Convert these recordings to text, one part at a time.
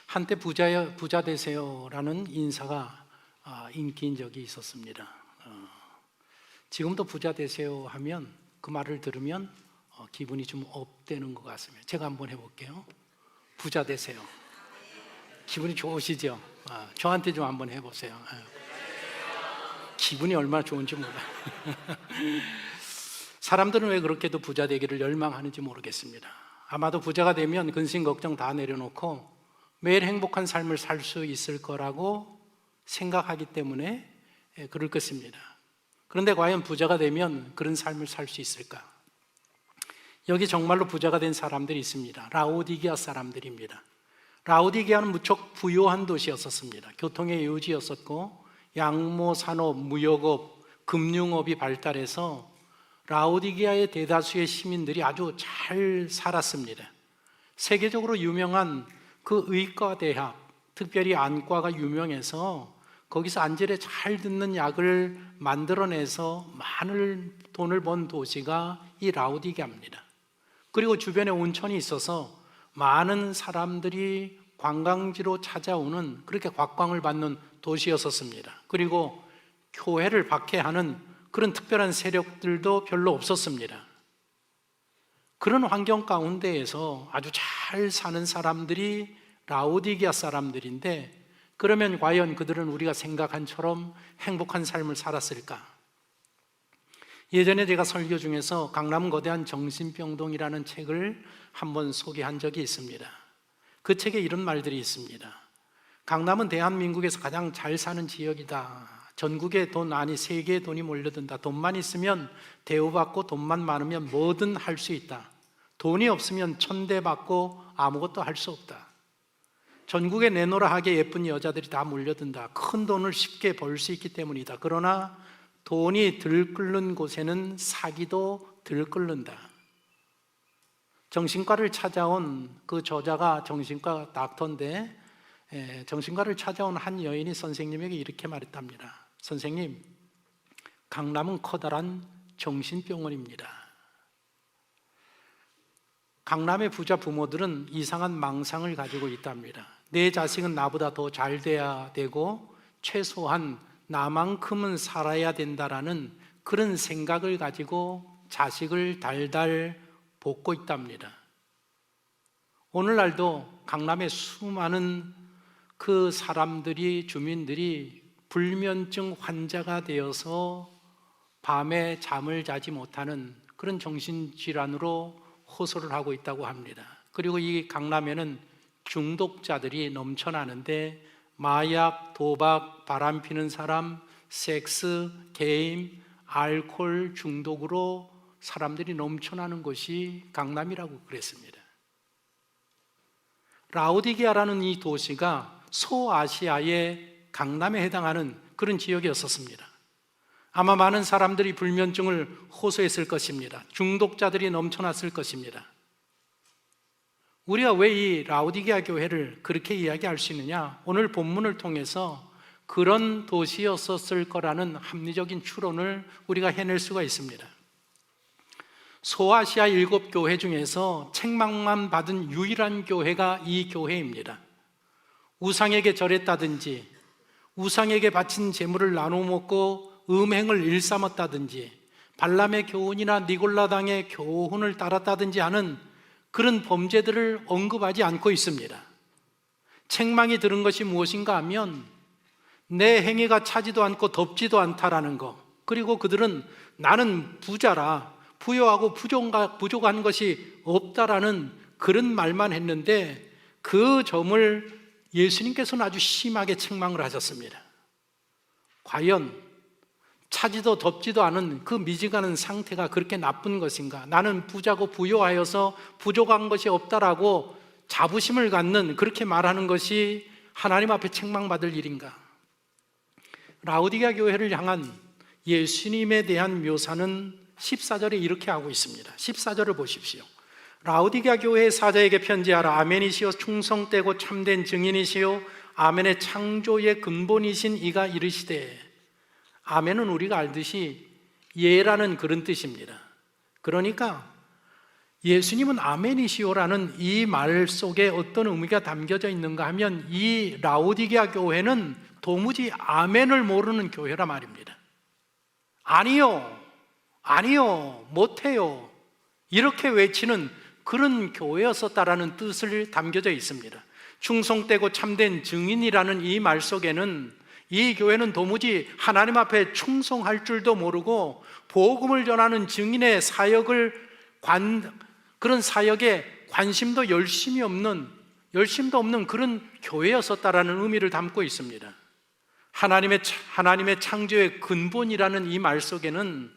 한때 부자 되세요라는 인사가 인기인 적이 있었습니다. 지금도 부자 되세요 하면 그 말을 들으면 기분이 좀 업되는 것 같습니다. 제가 한번 해볼게요. 부자 되세요. 기분이 좋으시죠? 저한테 좀 한번 해보세요. 기분이 얼마나 좋은지 몰라요. 사람들은 왜 그렇게도 부자 되기를 열망하는지 모르겠습니다. 아마도 부자가 되면 근심 걱정 다 내려놓고 매일 행복한 삶을 살 수 있을 거라고 생각하기 때문에 그럴 것입니다. 그런데 과연 부자가 되면 그런 삶을 살 수 있을까? 여기 정말로 부자가 된 사람들이 있습니다. 라오디게아 사람들입니다. 라오디게아는 무척 부유한 도시였었습니다. 교통의 요지였었고 양모 산업, 무역업, 금융업이 발달해서 라오디게아의 대다수의 시민들이 아주 잘 살았습니다. 세계적으로 유명한 그 의과대학, 특별히 안과가 유명해서 거기서 안절에 잘 듣는 약을 만들어내서 많은 돈을 번 도시가 이 라오디게아입니다. 그리고 주변에 온천이 있어서 많은 사람들이 관광지로 찾아오는, 그렇게 곽광을 받는 도시였었습니다. 그리고 교회를 박해하는 그런 특별한 세력들도 별로 없었습니다. 그런 환경 가운데에서 아주 잘 사는 사람들이 라오디게아 사람들인데, 그러면 과연 그들은 우리가 생각한처럼 행복한 삶을 살았을까? 예전에 제가 설교 중에서 강남 거대한 정신병동이라는 책을 한번 소개한 적이 있습니다. 그 책에 이런 말들이 있습니다. 강남은 대한민국에서 가장 잘 사는 지역이다. 전국에 돈, 아니 세계에 돈이 몰려든다. 돈만 있으면 대우받고 돈만 많으면 뭐든 할 수 있다. 돈이 없으면 천대받고 아무것도 할 수 없다. 전국에 내노라 하게 예쁜 여자들이 다 몰려든다. 큰 돈을 쉽게 벌 수 있기 때문이다. 그러나 돈이 들끓는 곳에는 사기도 들끓는다. 정신과를 찾아온 그 저자가 정신과 닥터인데, 정신과를 찾아온 한 여인이 선생님에게 이렇게 말했답니다. 선생님, 강남은 커다란 정신병원입니다. 강남의 부자 부모들은 이상한 망상을 가지고 있답니다. 내 자식은 나보다 더 잘 돼야 되고 최소한 나만큼은 살아야 된다라는 그런 생각을 가지고 자식을 달달 볶고 있답니다. 오늘날도 강남의 수많은 그 사람들이, 주민들이 불면증 환자가 되어서 밤에 잠을 자지 못하는 그런 정신질환으로 호소를 하고 있다고 합니다. 그리고 이 강남에는 중독자들이 넘쳐나는데 마약, 도박, 바람 피는 사람, 섹스, 게임, 알코올 중독으로 사람들이 넘쳐나는 곳이 강남이라고 그랬습니다. 라오디게아라는 이 도시가 소아시아의 강남에 해당하는 그런 지역이었었습니다. 아마 많은 사람들이 불면증을 호소했을 것입니다. 중독자들이 넘쳐났을 것입니다. 우리가 왜 이 라오디게아 교회를 그렇게 이야기할 수 있느냐? 오늘 본문을 통해서 그런 도시였었을 거라는 합리적인 추론을 우리가 해낼 수가 있습니다. 소아시아 7교회 중에서 책망만 받은 유일한 교회가 이 교회입니다. 우상에게 절했다든지, 우상에게 바친 재물을 나눠 먹고 음행을 일삼았다든지, 발람의 교훈이나 니골라당의 교훈을 따랐다든지 하는 그런 범죄들을 언급하지 않고 있습니다. 책망이 들은 것이 무엇인가 하면 내 행위가 차지도 않고 덥지도 않다라는 것, 그리고 그들은 나는 부자라, 부유하고 부족한 것이 없다라는 그런 말만 했는데, 그 점을 예수님께서는 아주 심하게 책망을 하셨습니다. 과연 차지도 덥지도 않은 그 미지근한 상태가 그렇게 나쁜 것인가? 나는 부자고 부유하여서 부족한 것이 없다라고 자부심을 갖는, 그렇게 말하는 것이 하나님 앞에 책망받을 일인가? 라오디게아 교회를 향한 예수님에 대한 묘사는 14절에 이렇게 하고 있습니다. 14절을 보십시오. 라오디게아 교회의 사자에게 편지하라. 아멘이시오 충성되고 참된 증인이시오 아멘의 창조의 근본이신 이가 이르시되. 아멘은 우리가 알듯이 예라는 그런 뜻입니다. 그러니까 예수님은 아멘이시오라는 이 말 속에 어떤 의미가 담겨져 있는가 하면 이 라오디게아 교회는 도무지 아멘을 모르는 교회라 말입니다. 아니요, 아니요, 못해요, 이렇게 외치는 그런 교회였었다라는 뜻을 담겨져 있습니다. 충성되고 참된 증인이라는 이 말 속에는 이 교회는 도무지 하나님 앞에 충성할 줄도 모르고 복음을 전하는 증인의 사역을 그런 사역에 관심도 열심도 없는 그런 교회였었다라는 의미를 담고 있습니다. 하나님의 창조의 근본이라는 이 말 속에는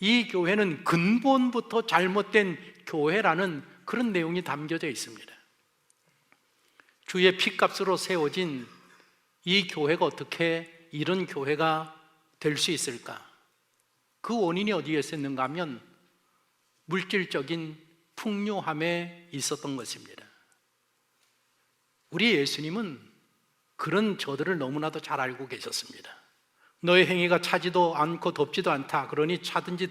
이 교회는 근본부터 잘못된 교회라는 그런 내용이 담겨져 있습니다. 주의 피값으로 세워진 이 교회가 어떻게 이런 교회가 될 수 있을까? 그 원인이 어디에 있었는가 하면 물질적인 풍요함에 있었던 것입니다. 우리 예수님은 그런 저들을 너무나도 잘 알고 계셨습니다. 너의 행위가 차지도 않고 덥지도 않다. 그러니 차든지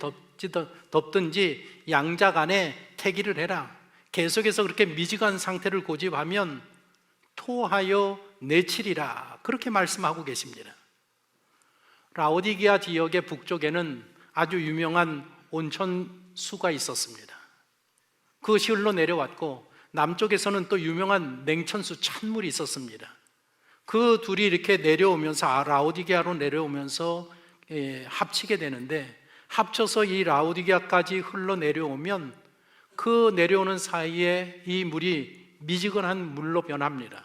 덥든지 양자간에 태기를 해라. 계속해서 그렇게 미지근 상태를 고집하면 토하여 내치리라. 그렇게 말씀하고 계십니다. 라오디게아 지역의 북쪽에는 아주 유명한 온천수가 있었습니다. 그것이 흘러 내려왔고 남쪽에서는 또 유명한 냉천수 찬물이 있었습니다. 그 둘이 이렇게 내려오면서 라오디게아로 내려오면서 합치게 되는데, 합쳐서 이 라오디게아까지 흘러 내려오면 그 내려오는 사이에 이 물이 미지근한 물로 변합니다.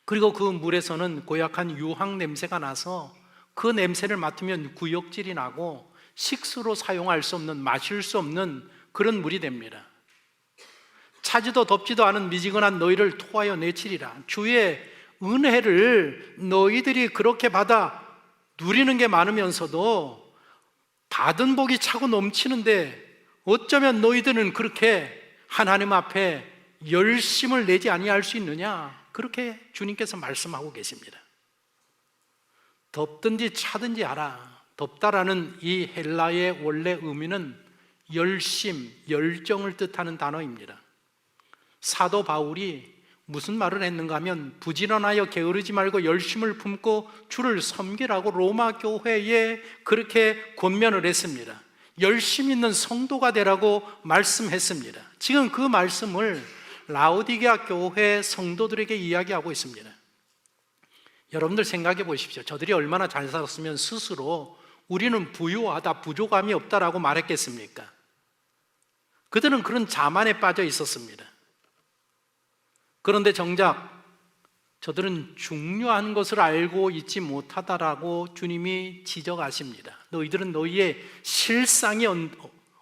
그리고 그 물에서는 고약한 유황 냄새가 나서 그 냄새를 맡으면 구역질이 나고 식수로 사용할 수 없는, 마실 수 없는 그런 물이 됩니다. 차지도 덥지도 않은 미지근한 너희를 토하여 내치리라. 주의 은혜를 너희들이 그렇게 받아 누리는 게 많으면서도 받은 복이 차고 넘치는데 어쩌면 너희들은 그렇게 하나님 앞에 열심을 내지 아니할 수 있느냐? 그렇게 주님께서 말씀하고 계십니다. 덥든지 차든지 하라. 덥다라는 이 헬라의 원래 의미는 열심, 열정을 뜻하는 단어입니다. 사도 바울이 무슨 말을 했는가 하면 부지런하여 게으르지 말고 열심을 품고 주를 섬기라고 로마 교회에 그렇게 권면을 했습니다. 열심 있는 성도가 되라고 말씀했습니다. 지금 그 말씀을 라오디게아 교회 성도들에게 이야기하고 있습니다. 여러분들 생각해 보십시오. 저들이 얼마나 잘 살았으면 스스로 우리는 부유하다, 부족함이 없다라고 말했겠습니까? 그들은 그런 자만에 빠져 있었습니다. 그런데 정작 저들은 중요한 것을 알고 있지 못하다라고 주님이 지적하십니다. 너희들은 너희의 실상이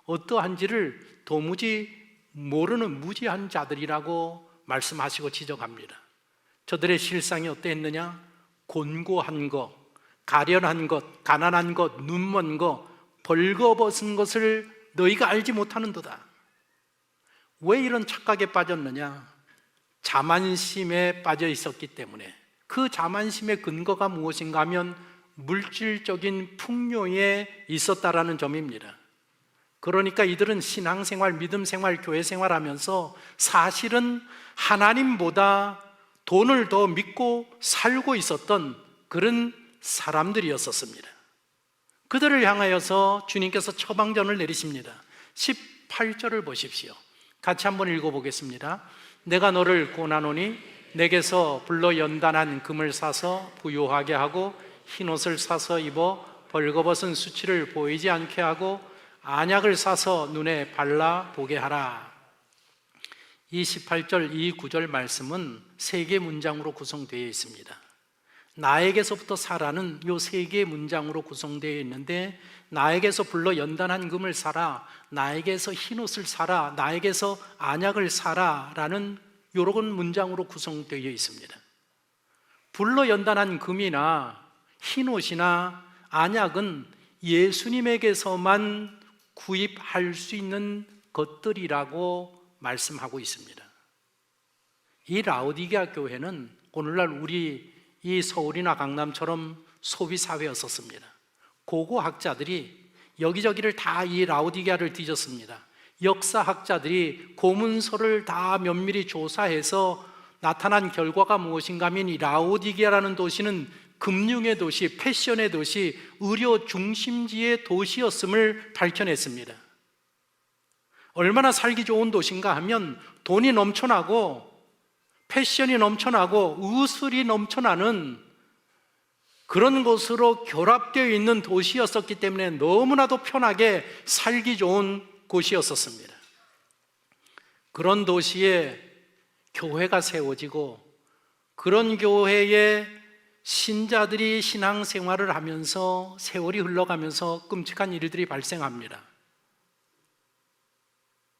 어떠한지를 도무지 모르는 무지한 자들이라고 말씀하시고 지적합니다. 저들의 실상이 어떠했느냐? 곤고한 것, 가련한 것, 가난한 것, 눈먼 것, 벌거벗은 것을 너희가 알지 못하는도다. 왜 이런 착각에 빠졌느냐? 자만심에 빠져 있었기 때문에. 그 자만심의 근거가 무엇인가 하면 물질적인 풍요에 있었다라는 점입니다. 그러니까 이들은 신앙생활, 믿음생활, 교회생활 하면서 사실은 하나님보다 돈을 더 믿고 살고 있었던 그런 사람들이었었습니다. 그들을 향하여서 주님께서 처방전을 내리십니다. 18절을 보십시오. 같이 한번 읽어보겠습니다. 내가 너를 고난하노니 내게서 불로 연단한 금을 사서 부요하게 하고 흰옷을 사서 입어 벌거벗은 수치를 보이지 않게 하고 안약을 사서 눈에 발라 보게 하라. 이 18절, 이 9절 말씀은 세 개의 문장으로 구성되어 있습니다. 나에게서부터 사라는 이 세 개의 문장으로 구성되어 있는데, 나에게서 불러 연단한 금을 사라, 나에게서 흰옷을 사라, 나에게서 안약을 사라 라는 이런 문장으로 구성되어 있습니다. 불러 연단한 금이나 흰옷이나 안약은 예수님에게서만 구입할 수 있는 것들이라고 말씀하고 있습니다. 이 라오디게아 교회는 오늘날 우리 이 서울이나 강남처럼 소비사회였었습니다. 고고학자들이 여기저기를 다 이 라오디게아를 뒤졌습니다. 역사학자들이 고문서를 다 면밀히 조사해서 나타난 결과가 무엇인가 하면 이 라오디게아라는 도시는 금융의 도시, 패션의 도시, 의료 중심지의 도시였음을 밝혀냈습니다. 얼마나 살기 좋은 도시인가 하면 돈이 넘쳐나고 패션이 넘쳐나고 의술이 넘쳐나는 그런 곳으로 결합되어 있는 도시였었기 때문에 너무나도 편하게 살기 좋은 곳이었었습니다. 그런 도시에 교회가 세워지고 그런 교회에 신자들이 신앙생활을 하면서 세월이 흘러가면서 끔찍한 일들이 발생합니다.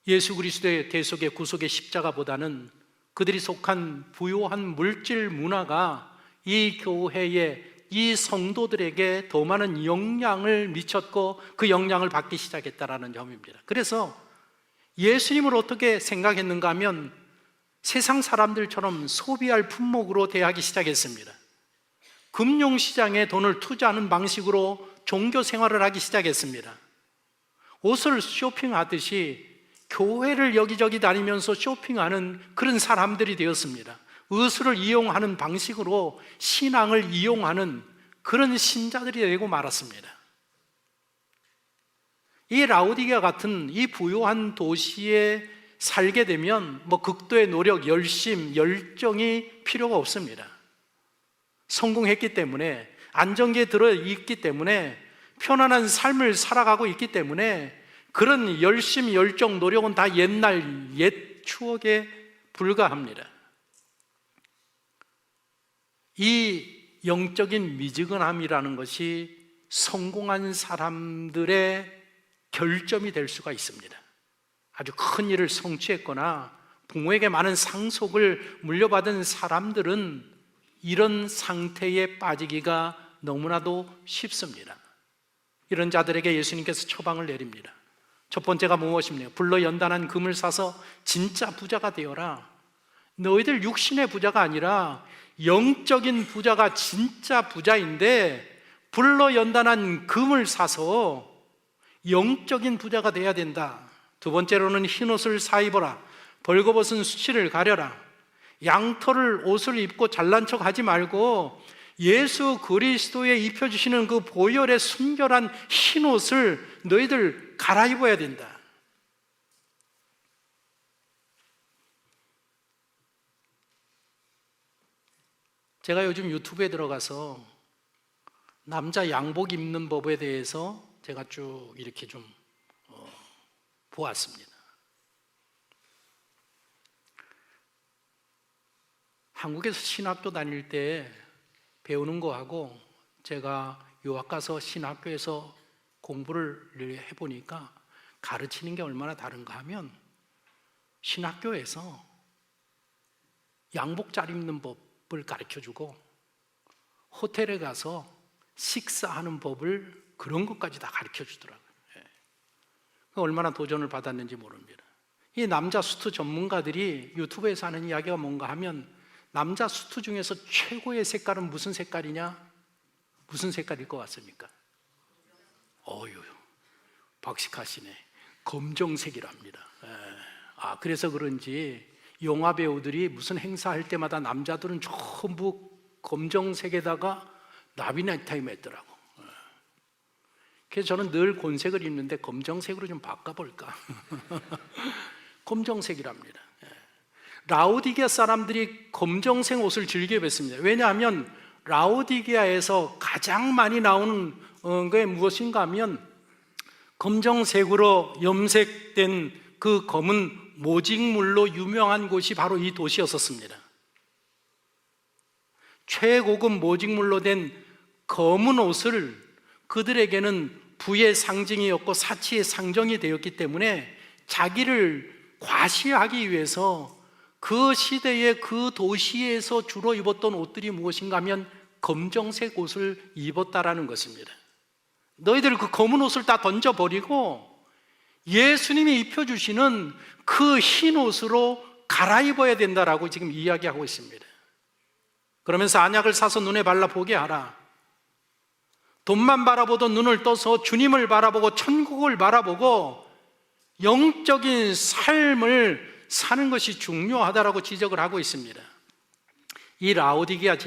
예수 그리스도의 대속의 구속의 십자가보다는 그들이 속한 부요한 물질 문화가 이 교회에, 이 성도들에게 더 많은 영향을 미쳤고 그 영향을 받기 시작했다라는 점입니다. 그래서 예수님을 어떻게 생각했는가 하면 세상 사람들처럼 소비할 품목으로 대하기 시작했습니다. 금융시장에 돈을 투자하는 방식으로 종교 생활을 하기 시작했습니다. 옷을 쇼핑하듯이 교회를 여기저기 다니면서 쇼핑하는 그런 사람들이 되었습니다. 의술을 이용하는 방식으로 신앙을 이용하는 그런 신자들이 되고 말았습니다. 이 라오디게아 같은 이 부요한 도시에 살게 되면 극도의 노력, 열심, 열정이 필요가 없습니다. 성공했기 때문에, 안정기에 들어있기 때문에, 편안한 삶을 살아가고 있기 때문에 그런 열심, 열정, 노력은 다 옛날, 옛 추억에 불과합니다. 이 영적인 미지근함이라는 것이 성공한 사람들의 결점이 될 수가 있습니다. 아주 큰 일을 성취했거나 부모에게 많은 상속을 물려받은 사람들은 이런 상태에 빠지기가 너무나도 쉽습니다. 이런 자들에게 예수님께서 처방을 내립니다. 첫 번째가 무엇입니까? 불로 연단한 금을 사서 진짜 부자가 되어라. 너희들 육신의 부자가 아니라 영적인 부자가 진짜 부자인데 불로 연단한 금을 사서 영적인 부자가 돼야 된다. 두 번째로는 흰옷을 사입어라. 벌거벗은 수치를 가려라. 양털을 옷을 입고 잘난 척 하지 말고 예수 그리스도에 입혀주시는 그 보혈의 순결한 흰옷을 너희들 갈아입어야 된다. 제가 요즘 유튜브에 들어가서 남자 양복 입는 법에 대해서 제가 쭉 이렇게 좀 보았습니다. 한국에서 신학교 다닐 때 배우는 거하고 제가 유학 가서 신학교에서 공부를 해보니까 가르치는 게 얼마나 다른가 하면 신학교에서 양복 잘 입는 법을 가르쳐주고 호텔에 가서 식사하는 법을 그런 것까지 다 가르쳐주더라고요. 얼마나 도전을 받았는지 모릅니다. 이 남자 수트 전문가들이 유튜브에서 하는 이야기가 뭔가 하면 남자 수트 중에서 최고의 색깔은 무슨 색깔이냐? 무슨 색깔일 것 같습니까? 어휴, 박식하시네. 검정색이랍니다. 그래서 그런지 영화 배우들이 무슨 행사할 때마다 남자들은 전부 검정색에다가 나비 넥타이 맸더라고. 그래서 저는 늘 곤색을 입는데 검정색으로 좀 바꿔볼까? 검정색이랍니다. 라오디게아 사람들이 검정색 옷을 즐겨 입었습니다. 왜냐하면 라오디게아에서 가장 많이 나오는 게 무엇인가 하면 검정색으로 염색된 그 검은 모직물로 유명한 곳이 바로 이 도시였었습니다. 최고급 모직물로 된 검은 옷을 그들에게는 부의 상징이었고 사치의 상징이 되었기 때문에 자기를 과시하기 위해서 그 시대의 그 도시에서 주로 입었던 옷들이 무엇인가 하면 검정색 옷을 입었다라는 것입니다. 너희들 그 검은 옷을 다 던져버리고 예수님이 입혀주시는 그 흰 옷으로 갈아입어야 된다라고 지금 이야기하고 있습니다. 그러면서 안약을 사서 눈에 발라보게 하라. 돈만 바라보던 눈을 떠서 주님을 바라보고 천국을 바라보고 영적인 삶을 사는 것이 중요하다라고 지적을 하고 있습니다. 이 라오디게아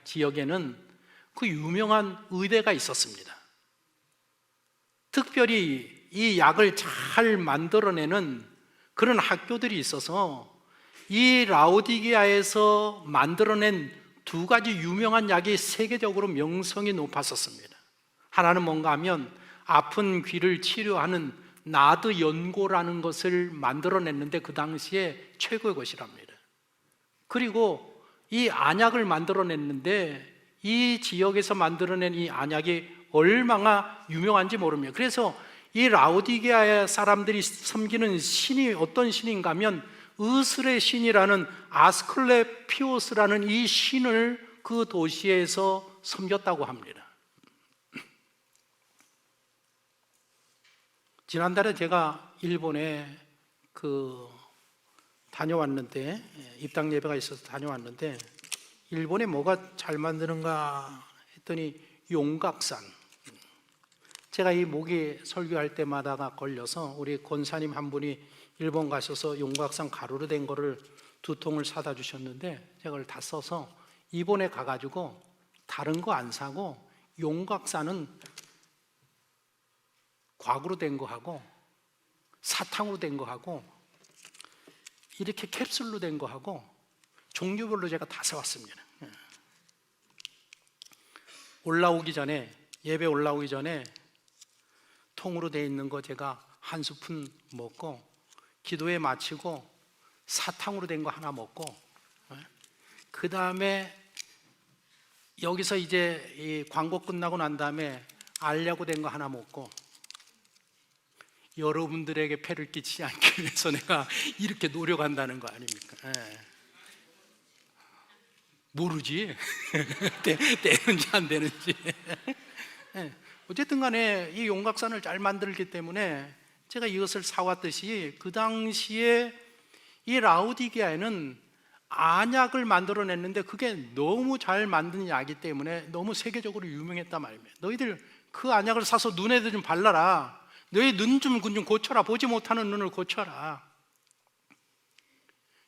지역에는 그 유명한 의대가 있었습니다. 특별히 이 약을 잘 만들어내는 그런 학교들이 있어서 이 라오디게아에서 만들어낸 두 가지 유명한 약이 세계적으로 명성이 높았었습니다. 하나는 뭔가 하면 아픈 귀를 치료하는 나드 연고라는 것을 만들어냈는데 그 당시에 최고의 것이랍니다. 그리고 이 안약을 만들어냈는데 이 지역에서 만들어낸 이 안약이 얼마나 유명한지 모릅니다. 그래서 이 라오디게아 사람들이 섬기는 신이 어떤 신인가 하면 의술의 신이라는 아스클레피오스라는 이 신을 그 도시에서 섬겼다고 합니다. 지난달에 제가 일본에 다녀왔는데, 입당 예배가 있어서 다녀왔는데, 일본에 뭐가 잘 만드는가 했더니 용각산. 제가 이 목이 설교할 때마다 걸려서 우리 권사님 한 분이 일본 가셔서 용각산 가루로 된 거를 2통을 사다 주셨는데, 제가 그걸 다 써서 이번에 가가지고 다른 거 안 사고 용각산은 과구로 된 거 하고 사탕으로 된 거 하고 이렇게 캡슐로 된 거 하고 종류별로 제가 다 사왔습니다. 예배 올라오기 전에 통으로 되어 있는 거 제가 한 스푼 먹고, 기도회 마치고 사탕으로 된 거 하나 먹고, 그 다음에 여기서 이제 이 광고 끝나고 난 다음에 알약으로 된 거 하나 먹고, 여러분들에게 폐를 끼치지 않기 위해서 내가 이렇게 노력한다는 거 아닙니까? 모르지 되는지 안 되는지. 어쨌든 간에 이 용각산을 잘 만들기 때문에 제가 이것을 사왔듯이, 그 당시에 이 라오디게아에는 안약을 만들어냈는데 그게 너무 잘 만든 약이기 때문에 너무 세계적으로 유명했단 말입니다. 너희들 그 안약을 사서 눈에도 좀 발라라. 너희 눈 좀 고쳐라. 보지 못하는 눈을 고쳐라.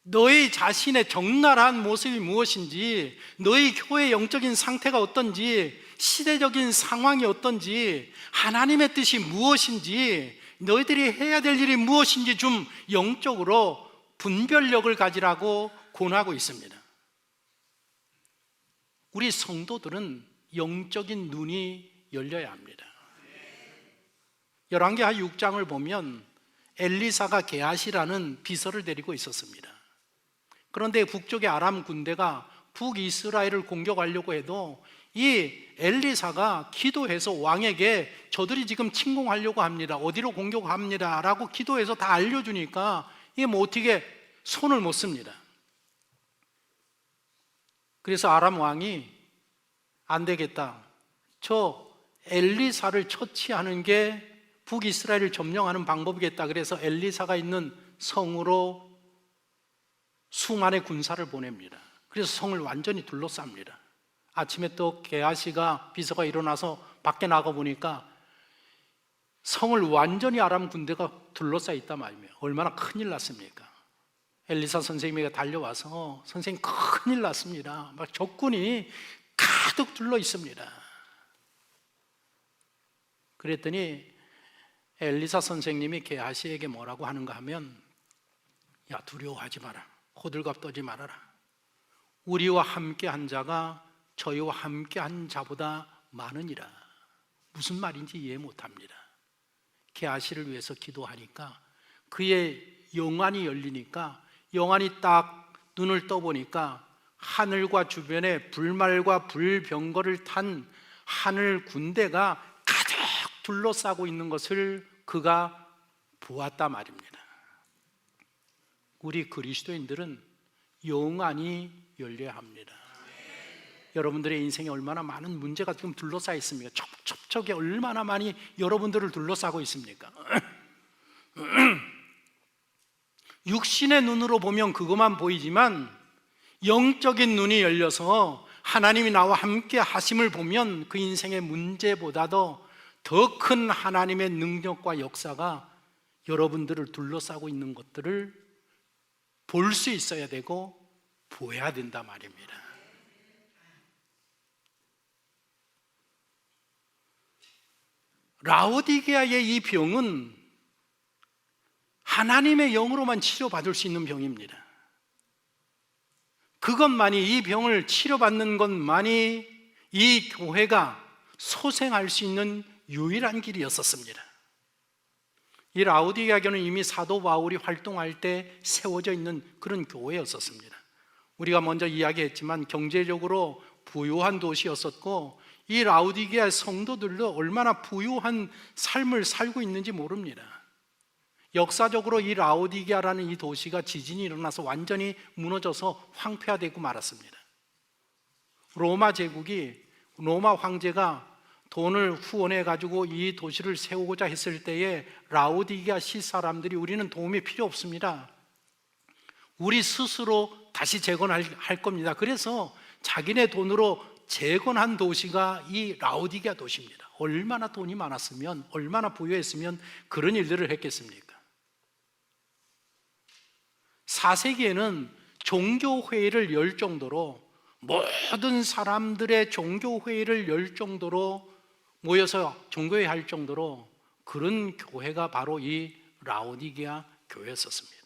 너희 자신의 적나라한 모습이 무엇인지, 너희 교회의 영적인 상태가 어떤지, 시대적인 상황이 어떤지, 하나님의 뜻이 무엇인지, 너희들이 해야 될 일이 무엇인지 좀 영적으로 분별력을 가지라고 권하고 있습니다. 우리 성도들은 영적인 눈이 열려야 합니다. 열왕기하 6장을 보면 엘리사가 게하시라는 비서를 데리고 있었습니다. 그런데 북쪽의 아람 군대가 북이스라엘을 공격하려고 해도 이 엘리사가 기도해서 왕에게 저들이 지금 침공하려고 합니다. 어디로 공격합니다. 라고 기도해서 다 알려주니까 이게 뭐 어떻게 손을 못 씁니다. 그래서 아람 왕이 안 되겠다. 저 엘리사를 처치하는 게 북이스라엘을 점령하는 방법이겠다. 그래서 엘리사가 있는 성으로 수만의 군사를 보냅니다. 그래서 성을 완전히 둘러쌉니다. 아침에 또 게하시가 비서가 일어나서 밖에 나가 보니까 성을 완전히 아람 군대가 둘러싸 있단 말이에요. 얼마나 큰일 났습니까? 엘리사 선생님이 달려와서 선생님 큰일 났습니다. 막 적군이 가득 둘러 있습니다. 그랬더니 엘리사 선생님이 게하시에게 뭐라고 하는가 하면, 야, 두려워하지 마라. 호들갑 떠지 말아라. 우리와 함께 한 자가 저희와 함께 한 자보다 많으니라. 무슨 말인지 이해 못합니다. 게하시를 위해서 기도하니까 그의 영안이 열리니까, 영안이 딱 눈을 떠보니까 하늘과 주변에 불말과 불병거를 탄 하늘 군대가 가득 둘러싸고 있는 것을 그가 보았단 말입니다. 우리 그리스도인들은 영안이 열려야 합니다. 여러분들의 인생에 얼마나 많은 문제가 지금 둘러싸여 있습니까? 첩첩에 얼마나 많이 여러분들을 둘러싸고 있습니까? 육신의 눈으로 보면 그것만 보이지만 영적인 눈이 열려서 하나님이 나와 함께 하심을 보면 그 인생의 문제보다도 더 큰 하나님의 능력과 역사가 여러분들을 둘러싸고 있는 것들을 볼 수 있어야 되고 보여야 된다 말입니다. 라오디게아의 이 병은 하나님의 영으로만 치료받을 수 있는 병입니다. 그것만이, 이 병을 치료받는 것만이 이 교회가 소생할 수 있는 유일한 길이었었습니다. 이 라오디게아 교회는 이미 사도 바울이 활동할 때 세워져 있는 그런 교회였었습니다. 우리가 먼저 이야기했지만 경제적으로 부유한 도시였었고, 이 라오디게아 성도들도 얼마나 부유한 삶을 살고 있는지 모릅니다. 역사적으로 이 라오디게아라는 이 도시가 지진이 일어나서 완전히 무너져서 황폐화되고 말았습니다. 로마 제국이, 로마 황제가 돈을 후원해 가지고 이 도시를 세우고자 했을 때에 라오디게아 시 사람들이 우리는 도움이 필요 없습니다, 우리 스스로 다시 재건할 겁니다. 그래서 자기네 돈으로 재건한 도시가 이 라오디게아 도시입니다. 얼마나 돈이 많았으면, 얼마나 부유했으면 그런 일들을 했겠습니까? 4세기에는 종교회의를 열 정도로, 모든 사람들의 종교회의를 열 정도로 모여서 종교회 할 정도로 그런 교회가 바로 이 라오디게아 교회였었습니다.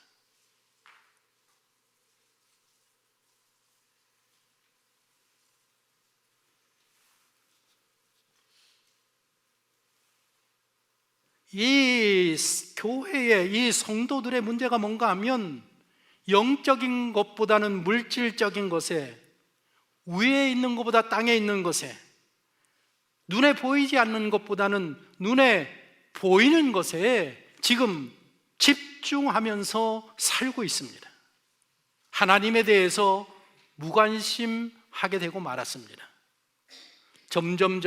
이 교회의 이 성도들의 문제가 뭔가 하면 영적인 것보다는 물질적인 것에, 위에 있는 것보다 땅에 있는 것에, 눈에 보이지 않는 것보다는 눈에 보이는 것에 지금 집중하면서 살고 있습니다. 하나님에 대해서 무관심하게 되고 말았습니다. 점점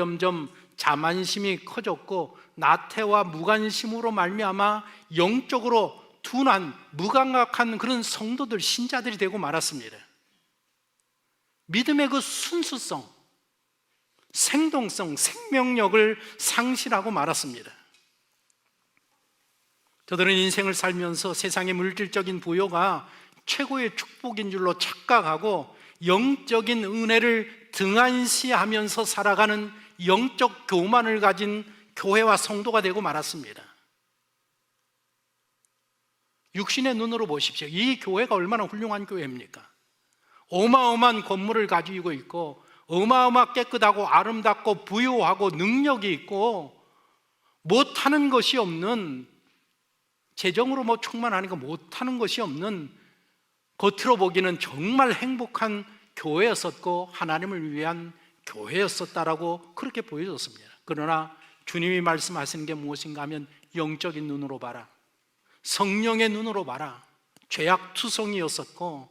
자만심이 커졌고, 나태와 무관심으로 말미암아 영적으로 둔한, 무감각한 그런 성도들, 신자들이 되고 말았습니다. 믿음의 그 순수성, 생동성, 생명력을 상실하고 말았습니다. 저들은 인생을 살면서 세상의 물질적인 부여가 최고의 축복인 줄로 착각하고 영적인 은혜를 등한시하면서 살아가는 영적 교만을 가진 교회와 성도가 되고 말았습니다. 육신의 눈으로 보십시오. 이 교회가 얼마나 훌륭한 교회입니까? 어마어마한 건물을 가지고 있고, 어마어마 깨끗하고 아름답고 부유하고 능력이 있고, 못하는 것이 없는, 재정으로 충만하니까 못하는 것이 없는, 겉으로 보기는 정말 행복한 교회였었고 하나님을 위한 교회였었다라고 그렇게 보여졌습니다. 그러나 주님이 말씀하시는 게 무엇인가 하면 영적인 눈으로 봐라, 성령의 눈으로 봐라. 죄악투성이었었고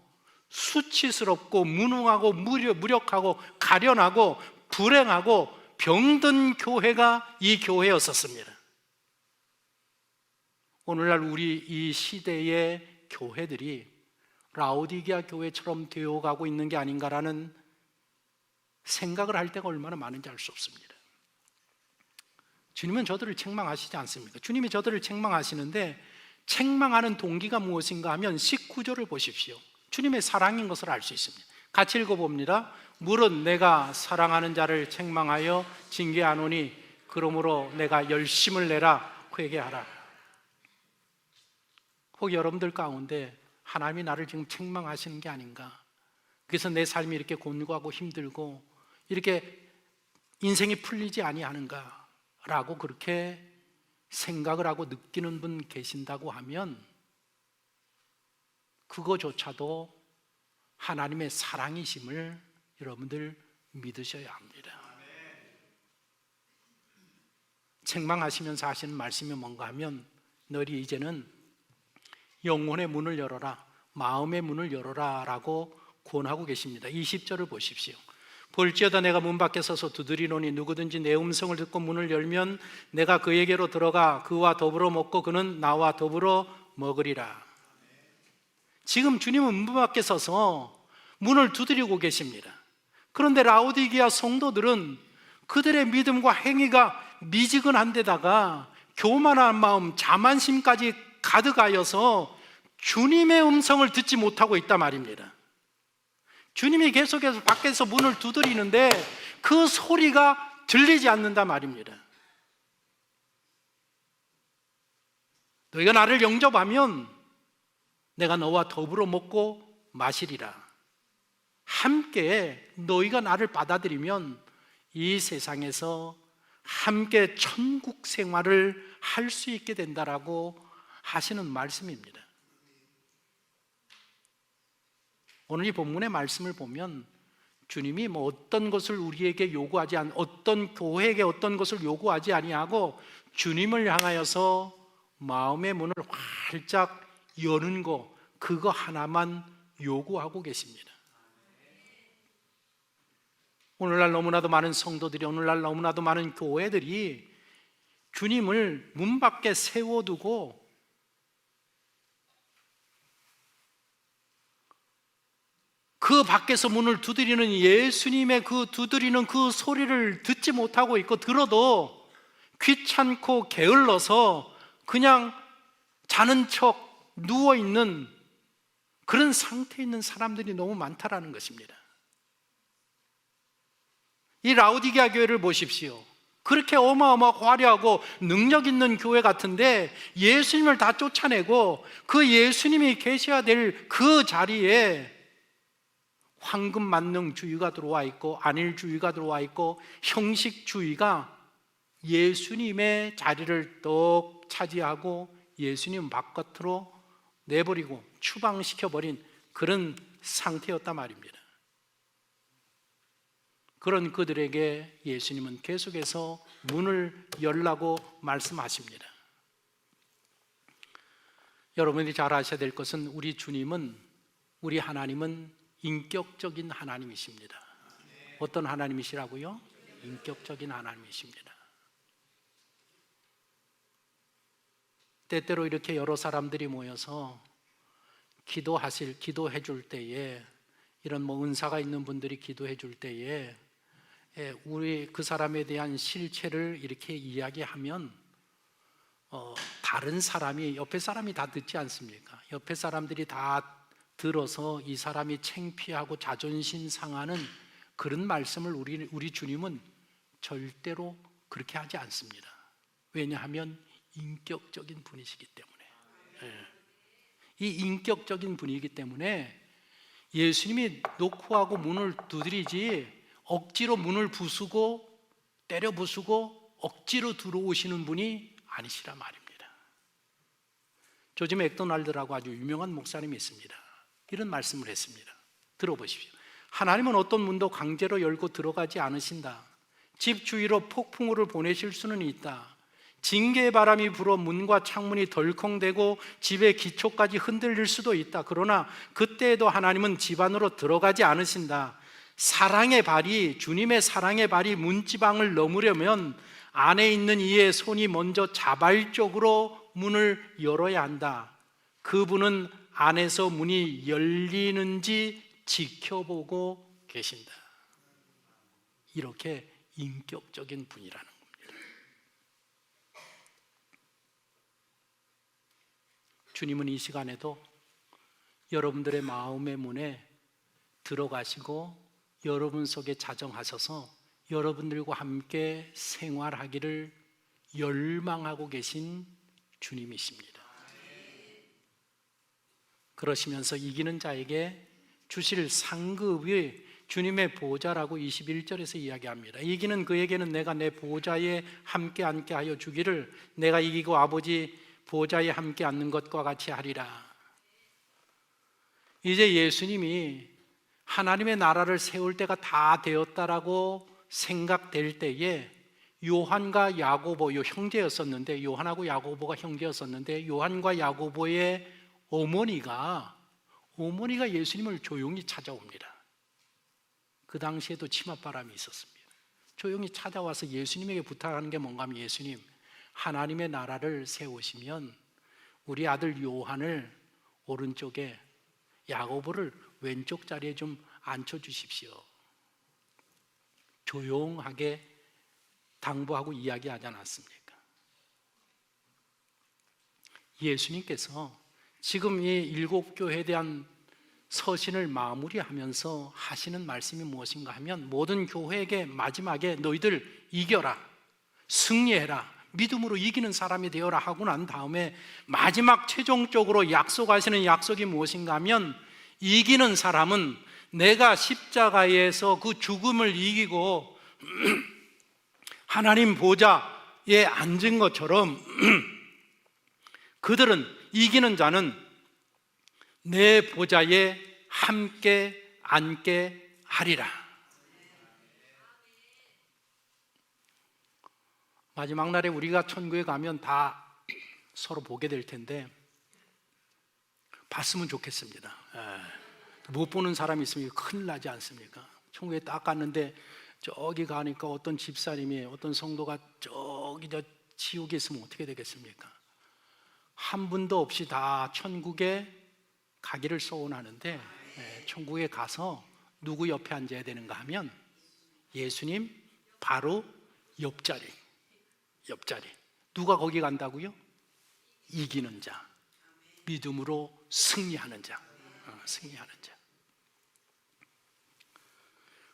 수치스럽고 무능하고 무력하고 가련하고 불행하고 병든 교회가 이 교회였었습니다. 오늘날 우리 이 시대의 교회들이 라오디게아 교회처럼 되어가고 있는 게 아닌가라는 생각을 할 때가 얼마나 많은지 알 수 없습니다. 주님은 저들을 책망하시지 않습니까? 주님이 저들을 책망하시는데, 책망하는 동기가 무엇인가 하면 19절을 보십시오. 주님의 사랑인 것을 알 수 있습니다. 같이 읽어봅니다. 물은 내가 사랑하는 자를 책망하여 징계하노니 그러므로 내가 열심을 내라 회개하라. 혹 여러분들 가운데 하나님이 나를 지금 책망하시는 게 아닌가, 그래서 내 삶이 이렇게 곤고하고 힘들고 이렇게 인생이 풀리지 아니하는가 라고 그렇게 생각을 하고 느끼는 분 계신다고 하면 그거조차도 하나님의 사랑이심을 여러분들 믿으셔야 합니다. 책망하시면서 하시는 말씀이 뭔가 하면, 너희 이제는 영혼의 문을 열어라, 마음의 문을 열어라 라고 권하고 계십니다. 20절을 보십시오. 볼지어다 내가 문 밖에 서서 두드리노니 누구든지 내 음성을 듣고 문을 열면 내가 그에게로 들어가 그와 더불어 먹고 그는 나와 더불어 먹으리라. 지금 주님은 문 밖에 서서 문을 두드리고 계십니다. 그런데 라오디게아 성도들은 그들의 믿음과 행위가 미지근한 데다가 교만한 마음, 자만심까지 가득하여서 주님의 음성을 듣지 못하고 있단 말입니다. 주님이 계속해서 밖에서 문을 두드리는데 그 소리가 들리지 않는단 말입니다. 너희가 나를 영접하면 내가 너와 더불어 먹고 마시리라. 함께 너희가 나를 받아들이면 이 세상에서 함께 천국 생활을 할 수 있게 된다라고 하시는 말씀입니다. 오늘 이 본문의 말씀을 보면 주님이 어떤 것을 우리에게 요구하지 어떤 교회에게 어떤 것을 요구하지 아니하고 주님을 향하여서 마음의 문을 활짝 여는 거, 그거 하나만 요구하고 계십니다. 오늘날 너무나도 많은 성도들이, 오늘날 너무나도 많은 교회들이 주님을 문 밖에 세워두고 그 밖에서 문을 두드리는 예수님의 그 두드리는 그 소리를 듣지 못하고 있고, 들어도 귀찮고 게을러서 그냥 자는 척 누워있는 그런 상태에 있는 사람들이 너무 많다라는 것입니다. 이 라오디게아 교회를 보십시오. 그렇게 어마어마하고 화려하고 능력 있는 교회 같은데 예수님을 다 쫓아내고 그 예수님이 계셔야 될 그 자리에 황금 만능주의가 들어와 있고 안일주의가 들어와 있고 형식주의가 예수님의 자리를 떡 차지하고 예수님 바깥으로 내버리고 추방시켜버린 그런 상태였단 말입니다. 그런 그들에게 예수님은 계속해서 문을 열라고 말씀하십니다. 여러분이 잘 아셔야 될 것은 우리 주님은, 우리 하나님은 인격적인 하나님이십니다. 어떤 하나님이시라고요? 인격적인 하나님이십니다. 때때로 이렇게 여러 사람들이 모여서 기도해 줄 때에, 이런 은사가 있는 분들이 기도해 줄 때에 우리 그 사람에 대한 실체를 이렇게 이야기하면 다른 사람이, 옆에 사람이 다 듣지 않습니까? 옆에 사람들이 다 들어서 이 사람이 창피하고 자존심 상하는 그런 말씀을 우리 주님은 절대로 그렇게 하지 않습니다. 왜냐하면 인격적인 분이시기 때문에. 이 인격적인 분이기 때문에 예수님이 놓고 하고 문을 두드리지 억지로 문을 부수고 때려 부수고 억지로 들어오시는 분이 아니시라 말입니다. 조지 맥도날드라고 아주 유명한 목사님이 있습니다. 이런 말씀을 했습니다. 들어보십시오. 하나님은 어떤 문도 강제로 열고 들어가지 않으신다. 집 주위로 폭풍우를 보내실 수는 있다. 징계의 바람이 불어 문과 창문이 덜컹대고 집의 기초까지 흔들릴 수도 있다. 그러나 그때에도 하나님은 집 안으로 들어가지 않으신다. 사랑의 발이, 주님의 사랑의 발이 문지방을 넘으려면 안에 있는 이의 손이 먼저 자발적으로 문을 열어야 한다. 그분은 안에서 문이 열리는지 지켜보고 계신다. 이렇게 인격적인 분이라는 겁니다. 주님은 이 시간에도 여러분들의 마음의 문에 들어가시고 여러분 속에 자정하셔서 여러분들과 함께 생활하기를 열망하고 계신 주님이십니다. 그러시면서 이기는 자에게 주실 상급이 주님의 보좌라고 21절에서 이야기합니다. 이기는 그에게는 내가 내 보좌에 함께 앉게 하여 주기를, 내가 이기고 아버지 보좌에 함께 앉는 것과 같이 하리라. 이제 예수님이 하나님의 나라를 세울 때가 다 되었다라고 생각될 때에 요한과 야고보, 형제였었는데, 요한하고 야고보가 형제였었는데 요한과 야고보의 어머니가 예수님을 조용히 찾아옵니다. 그 당시에도 치맛바람이 있었습니다. 조용히 찾아와서 예수님에게 부탁하는 게 뭔가 하면, 예수님, 하나님의 나라를 세우시면 우리 아들 요한을 오른쪽에, 야고보를 왼쪽 자리에 좀 앉혀주십시오. 조용하게 당부하고 이야기하지 않았습니까? 예수님께서 지금 이 7교회에 대한 서신을 마무리하면서 하시는 말씀이 무엇인가 하면, 모든 교회에게 마지막에 너희들 이겨라, 승리해라, 믿음으로 이기는 사람이 되어라 하고 난 다음에 마지막 최종적으로 약속하시는 약속이 무엇인가 하면, 이기는 사람은 내가 십자가에서 그 죽음을 이기고 하나님 보좌에 앉은 것처럼 그들은, 이기는 자는 내 보좌에 함께 앉게 하리라. 마지막 날에 우리가 천국에 가면 다 서로 보게 될 텐데 봤으면 좋겠습니다. 못 보는 사람이 있으면 큰일 나지 않습니까? 천국에 딱 갔는데 저기 가니까 어떤 집사님이, 어떤 성도가 저기 저 지옥에 있으면 어떻게 되겠습니까? 한 분도 없이 다 천국에 가기를 소원하는데, 천국에 가서 누구 옆에 앉아야 되는가 하면 예수님 바로 옆자리. 누가 거기 간다고요? 이기는 자, 믿음으로 승리하는 자.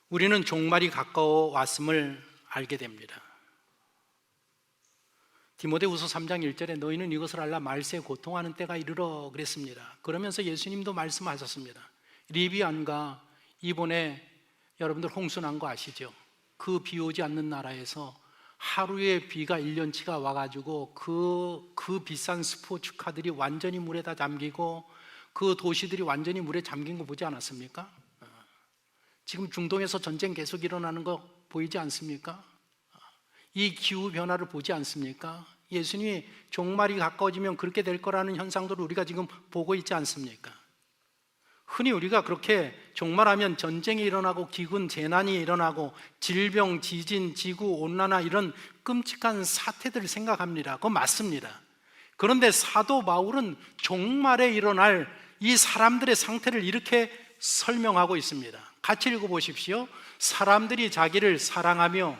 우리는 종말이 가까워 왔음을 알게 됩니다. 디모데후서 3장 1절에 너희는 이것을 알라, 말세에 고통하는 때가 이르러 그랬습니다. 그러면서 예수님도 말씀하셨습니다. 리비안과 이번에 여러분들 홍수 난 거 아시죠? 그 비 오지 않는 나라에서 하루에 비가 1년치가 와가지고 그 비싼 스포츠카들이 완전히 물에 다 잠기고 그 도시들이 완전히 물에 잠긴 거 보지 않았습니까? 지금 중동에서 전쟁 계속 일어나는 거 보이지 않습니까? 이 기후변화를 보지 않습니까? 예수님이 종말이 가까워지면 그렇게 될 거라는 현상들을 우리가 지금 보고 있지 않습니까? 흔히 우리가 그렇게 종말하면 전쟁이 일어나고 기근, 재난이 일어나고 질병, 지진, 지구, 온난화 이런 끔찍한 사태들을 생각합니다. 그건 맞습니다. 그런데 사도 바울은 종말에 일어날 이 사람들의 상태를 이렇게 설명하고 있습니다. 같이 읽어보십시오. 사람들이 자기를 사랑하며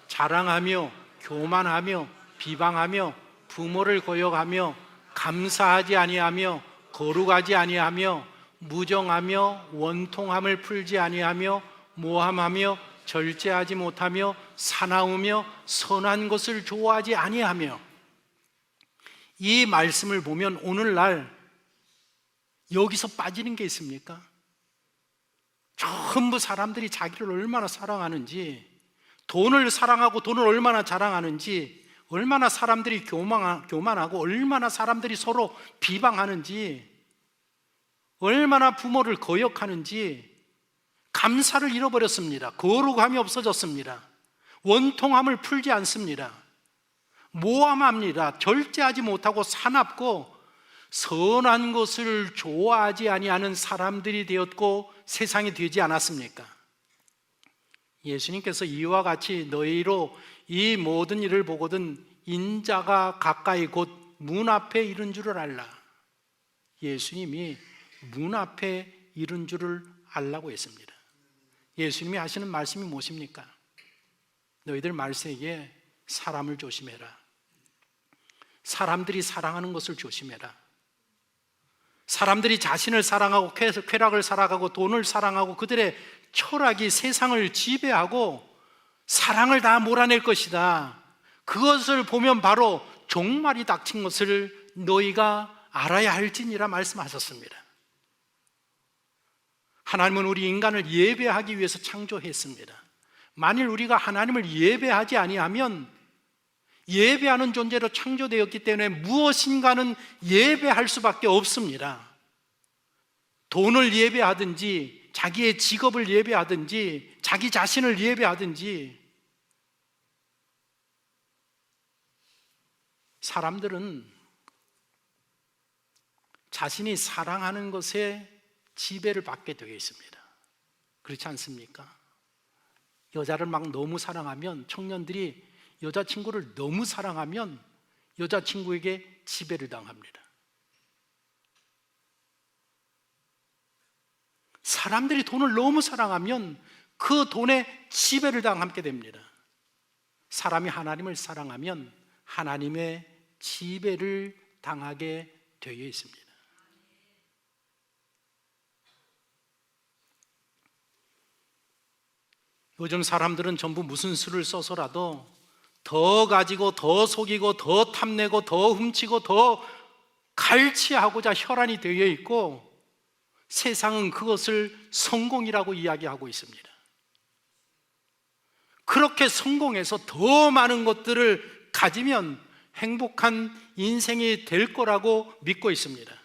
자랑하며 교만하며 비방하며 부모를 거역하며 감사하지 아니하며 거룩하지 아니하며 무정하며 원통함을 풀지 아니하며 모함하며 절제하지 못하며 사나우며 선한 것을 좋아하지 아니하며. 이 말씀을 보면 오늘날 여기서 빠지는 게 있습니까? 전부 사람들이 자기를 얼마나 사랑하는지, 돈을 사랑하고 돈을 얼마나 자랑하는지, 얼마나 사람들이 교만하고 얼마나 사람들이 서로 비방하는지, 얼마나 부모를 거역하는지, 감사를 잃어버렸습니다. 거룩함이 없어졌습니다. 원통함을 풀지 않습니다. 모함합니다. 절제하지 못하고 사납고 선한 것을 좋아하지 아니하는 사람들이 되었고 세상이 되지 않았습니까? 예수님께서 이와 같이 너희로 이 모든 일을 보거든 인자가 가까이 곧 문 앞에 이른 줄을 알라. 예수님이 문 앞에 이른 줄을 알라고 했습니다. 예수님이 하시는 말씀이 무엇입니까? 너희들 말세에 사람을 조심해라. 사람들이 사랑하는 것을 조심해라. 사람들이 자신을 사랑하고 쾌락을 사랑하고 돈을 사랑하고 그들의 철학이 세상을 지배하고 사랑을 다 몰아낼 것이다. 그것을 보면 바로 종말이 닥친 것을 너희가 알아야 할지니라 말씀하셨습니다. 하나님은 우리 인간을 예배하기 위해서 창조했습니다. 만일 우리가 하나님을 예배하지 아니하면 예배하는 존재로 창조되었기 때문에 무엇인가는 예배할 수밖에 없습니다. 돈을 예배하든지 자기의 직업을 예배하든지 자기 자신을 예배하든지. 사람들은 자신이 사랑하는 것에 지배를 받게 되어 있습니다. 그렇지 않습니까? 여자를 막 너무 사랑하면, 청년들이 여자친구를 너무 사랑하면 여자친구에게 지배를 당합니다. 사람들이 돈을 너무 사랑하면 그 돈에 지배를 당하게 됩니다. 사람이 하나님을 사랑하면 하나님의 지배를 당하게 되어 있습니다. 요즘 사람들은 전부 무슨 수를 써서라도 더 가지고 더 속이고 더 탐내고 더 훔치고 더 갈취하고자 혈안이 되어 있고, 세상은 그것을 성공이라고 이야기하고 있습니다. 그렇게 성공해서 더 많은 것들을 가지면 행복한 인생이 될 거라고 믿고 있습니다.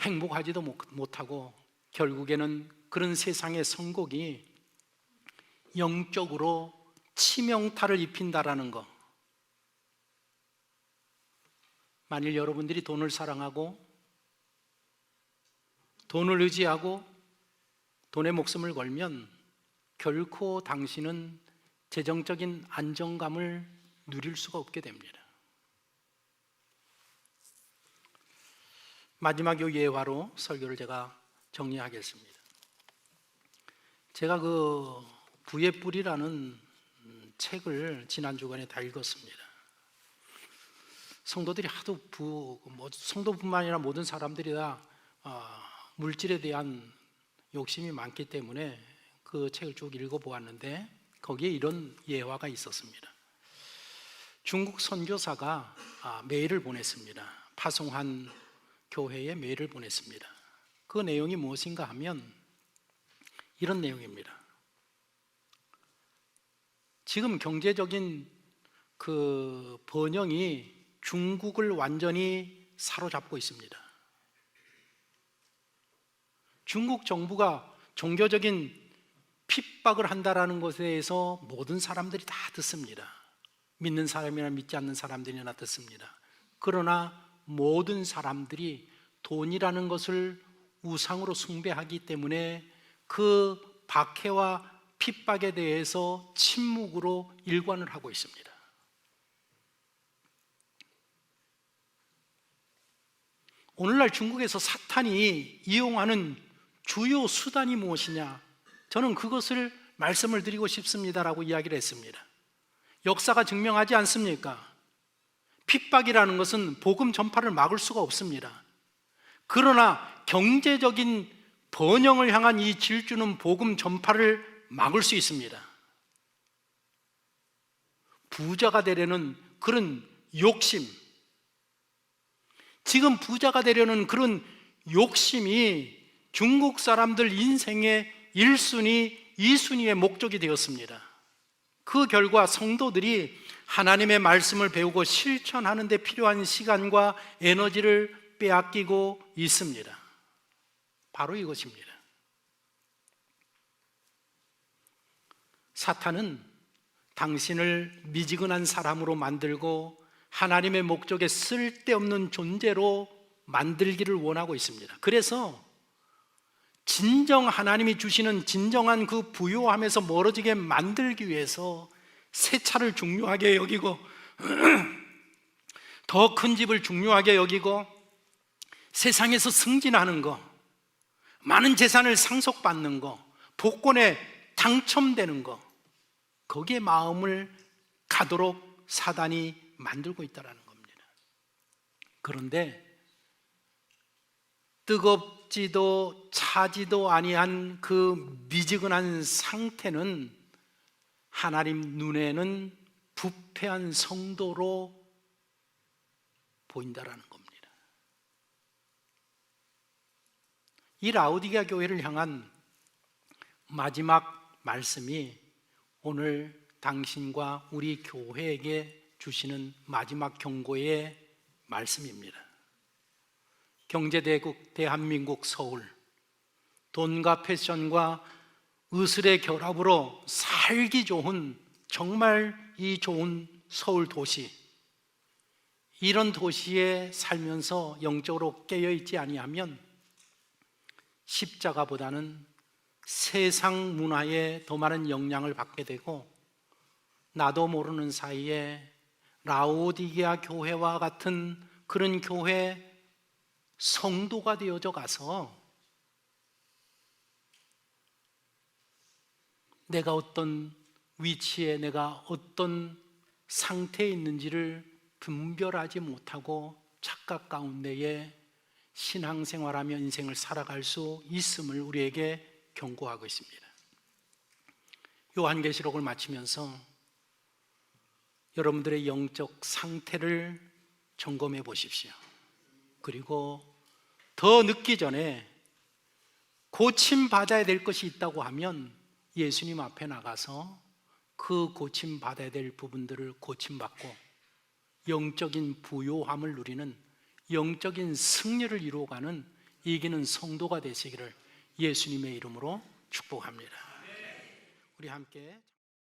행복하지도 못하고 결국에는 그런 세상의 성공이 영적으로 치명타를 입힌다라는 것. 만일 여러분들이 돈을 사랑하고 돈을 의지하고 돈에 목숨을 걸면 결코 당신은 재정적인 안정감을 누릴 수가 없게 됩니다. 마지막 요 예화로 설교를 제가 정리하겠습니다. 제가 그 부의 뿌리라는 책을 지난 주간에 다 읽었습니다. 성도들이 하도 성도뿐만 아니라 모든 사람들이 다 물질에 대한 욕심이 많기 때문에 그 책을 쭉 읽어보았는데 거기에 이런 예화가 있었습니다. 중국 선교사가 메일을 보냈습니다. 파송한 교회에 메일을 보냈습니다. 그 내용이 무엇인가 하면 이런 내용입니다. 지금 경제적인 그 번영이 중국을 완전히 사로잡고 있습니다. 중국 정부가 종교적인 핍박을 한다라는 것에 대해서 모든 사람들이 다 듣습니다. 믿는 사람이나 믿지 않는 사람들이나 듣습니다. 그러나 모든 사람들이 돈이라는 것을 우상으로 숭배하기 때문에 그 박해와 핍박에 대해서 침묵으로 일관을 하고 있습니다. 오늘날 중국에서 사탄이 이용하는 주요 수단이 무엇이냐? 저는 그것을 말씀을 드리고 싶습니다라고 이야기를 했습니다. 역사가 증명하지 않습니까? 핍박이라는 것은 복음 전파를 막을 수가 없습니다. 그러나 경제적인 번영을 향한 이 질주는 복음 전파를 막을 수 있습니다. 부자가 되려는 그런 욕심, 지금 부자가 되려는 그런 욕심이 중국 사람들 인생의 1순위, 2순위의 목적이 되었습니다. 그 결과 성도들이 하나님의 말씀을 배우고 실천하는 데 필요한 시간과 에너지를 빼앗기고 있습니다. 바로 이것입니다. 사탄은 당신을 미지근한 사람으로 만들고 하나님의 목적에 쓸데없는 존재로 만들기를 원하고 있습니다. 그래서 진정 하나님이 주시는 진정한 그 부요함에서 멀어지게 만들기 위해서 새 차를 중요하게 여기고 더 큰 집을 중요하게 여기고 세상에서 승진하는 거, 많은 재산을 상속받는 거, 복권에 당첨되는 거, 거기에 마음을 가도록 사단이 만들고 있다는 겁니다. 그런데 뜨겁지도 차지도 아니한 그 미지근한 상태는 하나님 눈에는 부패한 성도로 보인다라는 겁니다. 이 라오디게아 교회를 향한 마지막 말씀이 오늘 당신과 우리 교회에게 주시는 마지막 경고의 말씀입니다. 경제대국 대한민국 서울, 돈과 패션과 의술의 결합으로 살기 좋은, 정말 이 좋은 서울 도시, 이런 도시에 살면서 영적으로 깨어있지 아니하면 십자가보다는 세상 문화에 더 많은 영향을 받게 되고, 나도 모르는 사이에 라오디게아 교회와 같은 그런 교회 성도가 되어져 가서 내가 어떤 위치에 내가 어떤 상태에 있는지를 분별하지 못하고 착각 가운데에 신앙생활하며 인생을 살아갈 수 있음을 우리에게 경고하고 있습니다. 요한계시록을 마치면서 여러분들의 영적 상태를 점검해 보십시오. 그리고 더 늦기 전에 고침받아야 될 것이 있다고 하면 예수님 앞에 나가서 그 고침받아야 될 부분들을 고침받고 영적인 부요함을 누리는 영적인 승리를 이루어가는 이기는 성도가 되시기를 예수님의 이름으로 축복합니다. 우리 함께